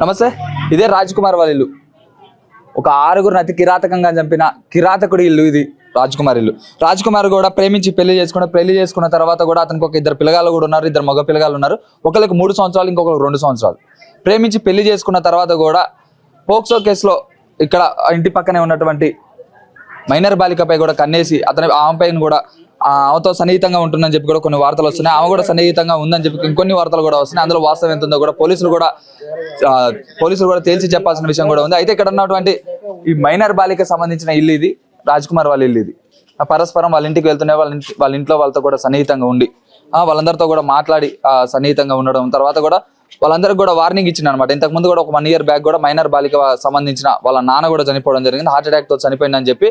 నమస్తే. ఇదే రాజ్ కుమార్ వాళ్ళ ఇల్లు. ఒక 6గురిని అతి కిరాతకంగా చంపిన కిరాతకుడి ఇల్లు ఇది. రాజ్ కుమార్ ఇల్లు. రాజ్ కుమార్ కూడా ప్రేమించి పెళ్లి చేసుకున్న తర్వాత కూడా అతనికి ఒక 2 పిల్లగాళ్ళు కూడా ఉన్నారు. 2 మగ పిల్లగాళ్ళు ఉన్నారు. ఒకరికి 3 సంవత్సరాలు, ఇంకొకరికి 2 సంవత్సరాలు. ప్రేమించి పెళ్లి చేసుకున్న తర్వాత కూడా పోక్సో కేసులో ఇక్కడ ఇంటి పక్కనే ఉన్నటువంటి మైనర్ బాలికపై కూడా కన్నేసి ఆమె పైన కూడా ఆమెతో సన్నిహితంగా ఉంటుందని చెప్పి కూడా కొన్ని వార్తలు వస్తున్నాయి. ఆమె కూడా సన్నిహితంగా ఉందని చెప్పి ఇంకొన్ని వార్తలు కూడా వస్తున్నాయి. అందులో వాస్తవం ఎంత ఉందో కూడా పోలీసులు కూడా తేల్చి చెప్పాల్సిన విషయం కూడా ఉంది. అయితే ఇక్కడ ఉన్నటువంటి ఈ మైనర్ బాలిక సంబంధించిన ఇల్లు ఇది. రాజ్ కుమార్ వాళ్ళ ఇల్లు ఇది. పరస్పరం వాళ్ళ ఇంటికి వెళ్తున్నాయి. వాళ్ళ ఇంట్లో వాళ్ళతో కూడా సన్నిహితంగా ఉండి వాళ్ళందరితో కూడా మాట్లాడి సన్నిహితంగా ఉండడం, తర్వాత కూడా వాళ్ళందరికీ కూడా వార్నింగ్ ఇచ్చింది అనమాట. ఇంతకుముందు కూడా ఒక 1 year బ్యాక్ కూడా మైనర్ బాలిక సంబంధించిన వాళ్ళ నాన్న కూడా చనిపోవడం జరిగింది. హార్ట్ అటాక్ తో చనిపోయిందని చెప్పి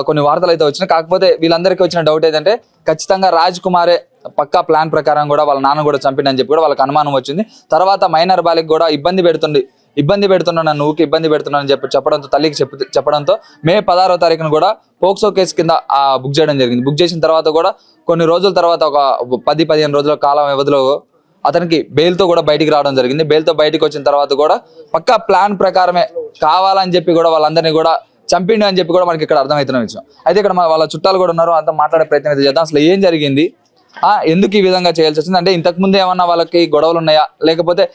కొన్ని వార్తలు అయితే వచ్చినాయి. కాకపోతే వీళ్ళందరికీ వచ్చిన డౌట్ ఏంటంటే ఖచ్చితంగా రాజ్ కుమారే పక్కా ప్లాన్ ప్రకారం కూడా వాళ్ళ నాన్న కూడా చంపిందని చెప్పి కూడా వాళ్ళకి అనుమానం వచ్చింది. తర్వాత మైనర్ బాలిక కూడా ఇబ్బంది పెడుతున్నా నన్ను ఊరికి ఇబ్బంది పెడుతున్నాను అని చెప్పి చెప్పడంతో తల్లికి చెప్పడంతో మే 16వ తారీఖున కూడా పోక్సో కేసు కింద బుక్ చేయడం జరిగింది. బుక్ చేసిన తర్వాత కూడా కొన్ని రోజుల తర్వాత ఒక 10-15 రోజుల కాలం వ్యవధిలో అతనికి బెయిల్తో కూడా బయటికి రావడం జరిగింది. బెయిల్తో బయటికి వచ్చిన తర్వాత కూడా పక్కా ప్లాన్ ప్రకారమే కావాలని చెప్పి కూడా వాళ్ళందరినీ కూడా చంపిండు అని చెప్పి కూడా మనకి ఇక్కడ అర్థమవుతున్న విషయం. అయితే ఇక్కడ వాళ్ళ చుట్టాలు కూడా ఉన్నారు. అంతా మాట్లాడే ప్రయత్నం అయితే చేద్దాం. అసలు ఏం జరిగింది, ఎందుకు ఈ విధంగా చేయాల్సి వచ్చింది, అంటే ఇంతకుముందు ఏమన్నా వాళ్ళకి గొడవలు ఉన్నాయా, లేకపోతే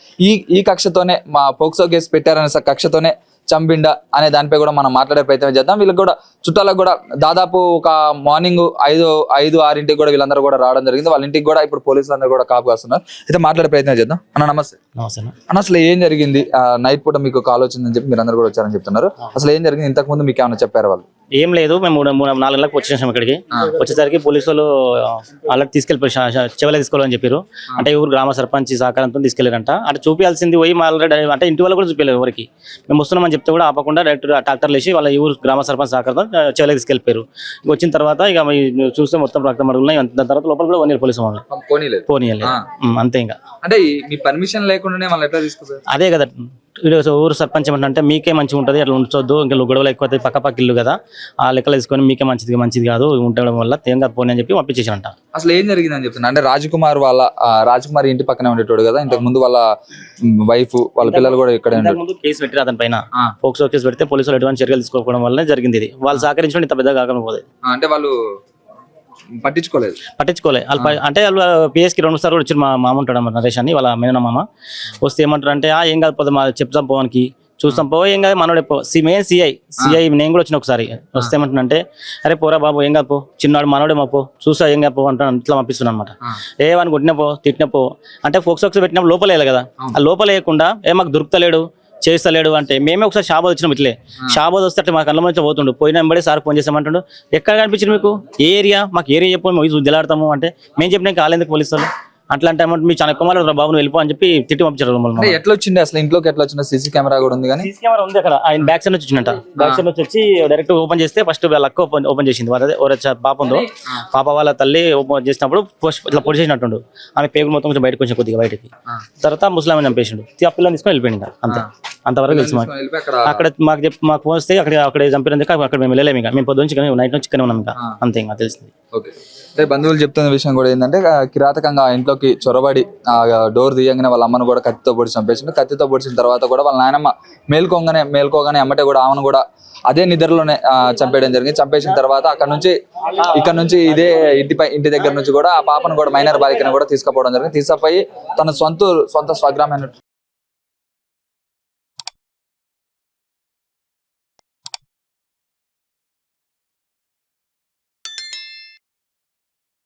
ఈ కక్షతోనే పోక్సో కేసు పెట్టారనే కక్షతోనే చంపిండా అనే దానిపై కూడా మనం మాట్లాడే ప్రయత్నం చేద్దాం. వీళ్ళకి కూడా చుట్టాలకు కూడా దాదాపు ఒక మార్నింగ్ 5-6 కూడా వీళ్ళందరూ కూడా రావడం జరిగింది. వాళ్ళ ఇంటికి కూడా ఇప్పుడు పోలీసులు అందరూ కూడా కాపు కాస్తున్నారు. అయితే మాట్లాడే ప్రయత్నం చేద్దాం. అన్న నమస్తే. అన్న అసలు ఏం జరిగింది? నైట్ పూట మీకు కాల్ వచ్చిందని చెప్పి మీరు అందరూ కూడా వచ్చారని చెప్తున్నారు. అసలు ఏం జరిగింది? ఇంతకు ముందు మీకు ఏమైనా చెప్పారు వాళ్ళు? ఏం లేదు, మేము 4 గంటలకు వచ్చేసాం ఇక్కడికి. వచ్చేసరికి పోలీసులు అలా తీసుకెళ్ళిపోయి చెవలే తీసుకోవాలని చెప్పారు. అంటే ఊరు గ్రామ సర్పంచ్ సహకారంతో తీసుకెళ్లారంట. అంటే చూపించాల్సింది పోయి ఆల్రెడీ అంటే ఇంటి వాళ్ళు కూడా చూపించలేదు ఎవరికి. మేము వస్తున్నామని చెప్తే కూడా ఆపకుండా డైరెక్ట్ ట్రాక్టర్లు వేసి వాళ్ళ ఊరు గ్రామ సర్పంచ్ సహకారంతో చెవలే తీసుకెళ్ళిపోయారు. వచ్చిన తర్వాత ఇక చూస్తే మొత్తం రక్తం అడుగున్నాయి. దాని తర్వాత లోపల కూడా 1 year పోలీసు వాళ్ళని పోనీయలేదు. అంతే. ఇంకా అంటే మీ పర్మిషన్ లేకుండానే వాళ్ళు ఎట్లా తీసుకున్నారు? అదే కదా ఊరు సర్పంచ్ ఏమంటే మీకే మంచిగా ఉంటుంది, అట్లా ఉంచొద్దు, ఇంకా గొడవలు ఎక్కువ పక్క ఇల్లు కదా, ఆ లెక్కలు వేసుకొని మీకే మంచిది కాదు ఉండడం వల్ల తేంగా పోనీ అని చెప్పి పంపించేసారంట. అసలు ఏం జరిగిందని చెప్తున్నా అంటే రాజ్ కుమార్ ఇంటి పక్కనే ఉండేటోడు కదా. ఇంతకు ముందు వాళ్ళ వైఫ్ వాళ్ళ పిల్లలు కూడా ఇక్కడ కేసు పెట్టారు అతని పైన. పోక్సో కేసు పెడితే పోలీసులు ఎటువంటి చర్యలు తీసుకోవడం వల్ల జరిగింది. ఇది వాళ్ళు సహకరించడం ఇంత పెద్దగా కాకపోతే అంటే వాళ్ళు పట్టించుకోలే వాళ్ళు. అంటే వాళ్ళు పిఎస్కి 2 సార్లు కూడా వచ్చి మా మామ ఉంటాడు నరేష్ అని, వాళ్ళ మేన మామ. వస్తే ఏమంటారు అంటే ఏం కాదు పోతే చెప్తాం పోవానికి చూస్తాం పో, ఏం కాదు మనోడే పో. మెయిన్ సిఐ నేను కూడా వచ్చిన ఒకసారి. వస్తే ఏమంటున్నా అరే పోరా బాబు ఏం కాదు పో, చిన్నాడు మనోడే మా పో, చూసా ఏం కాదు పో అంటాను. ఇట్లా పంపిస్తున్నాను అనమాట. ఏమని కొట్టినపో తిట్టినపో అంటే ఫోక్సోక్స్ పెట్టినప్పుడు లోపల వేయాలి కదా. ఆ లోపల వేయకుండా మాకు దొరుకుతలేడు చేస్తలేడు అంటే మేమే ఒకసారి షాబాద్ వచ్చినాం. ఇట్లే షాబాద్ వస్తే అట్లా మా కళ్ళ నుంచి పోతుండు. పోయినా వెంబడే సార్ ఫోన్ చేసామంటుండు. ఎక్కడ కనిపించింది మీకు ఏ ఏరియా, మాకు ఏరియా చెప్పు మేము దిలాడతాము అంటే మేము చెప్పినా కాలేందుకు పోలీసులు అట్లా అంటే మీ చాలా ఎక్కువ బాబును వెళ్ళిపో అని చెప్పి తిట్టి పంపించారు. ఎట్లా వచ్చింది అసలు ఇంట్లోకి? ఎట్లా వచ్చింది? సీసీ కెమెరా కూడా ఉంది. సీసీ కెమెరా ఉంది అక్కడ. ఆయన బ్యాక్ సైడ్ నుంచి వచ్చిందంట. బ్యాక్ సైడ్ నుంచి వచ్చి డైరెక్ట్ ఓపెన్ చేస్తే ఫస్ట్ వాళ్ళ అక్క ఓపెన్ చేసింది. పాప ఉందో పాప వాళ్ళ తల్లి ఓపెన్ చేసినప్పుడు ఇట్లా పొడి చేసినట్టుండు. ఆమె పేగులు మొత్తం కొంచెం బయటకు వచ్చి కొద్దిగా బయటకి. తర్వాత ముస్లాం చంపేసిండు. ఆ పిల్లలు తీసుకొని వెళ్ళిపోయింది. అంతే, అంతవరకు తెలుసు మాకు. అక్కడ మాకు ఫోన్ వస్తే అక్కడ చంపినందుకు అక్కడ మేము వెళ్ళలేము. ఇంకా మేము పొద్దుంచి నైట్ నుంచి ఇక్కడే ఉన్నాం. ఇంకా అంతే, ఇంకా తెలిసింది. అంటే బంధువులు చెప్తున్న విషయం కూడా ఏంటంటే కిరాతకంగా ఇంట్లోకి చొరబడి డోర్ తీయంగానే వాళ్ళ అమ్మను కూడా కత్తితో పొడిచి చంపేసిండు. కత్తితో పొడిచిన తర్వాత కూడా వాళ్ళ నాయనమ్మ మేల్కోగానే అమ్మటే కూడా ఆమెను కూడా అదే నిద్రలోనే చంపేయడం జరిగింది. చంపేసిన తర్వాత ఇక్కడ నుంచి ఇదే ఇంటి దగ్గర నుంచి కూడా ఆ పాపను కూడా మైనర్ బాలికను కూడా తీసుకుపోవడం జరిగింది. తీసుకుపోయి తన సొంత స్వగ్రామైన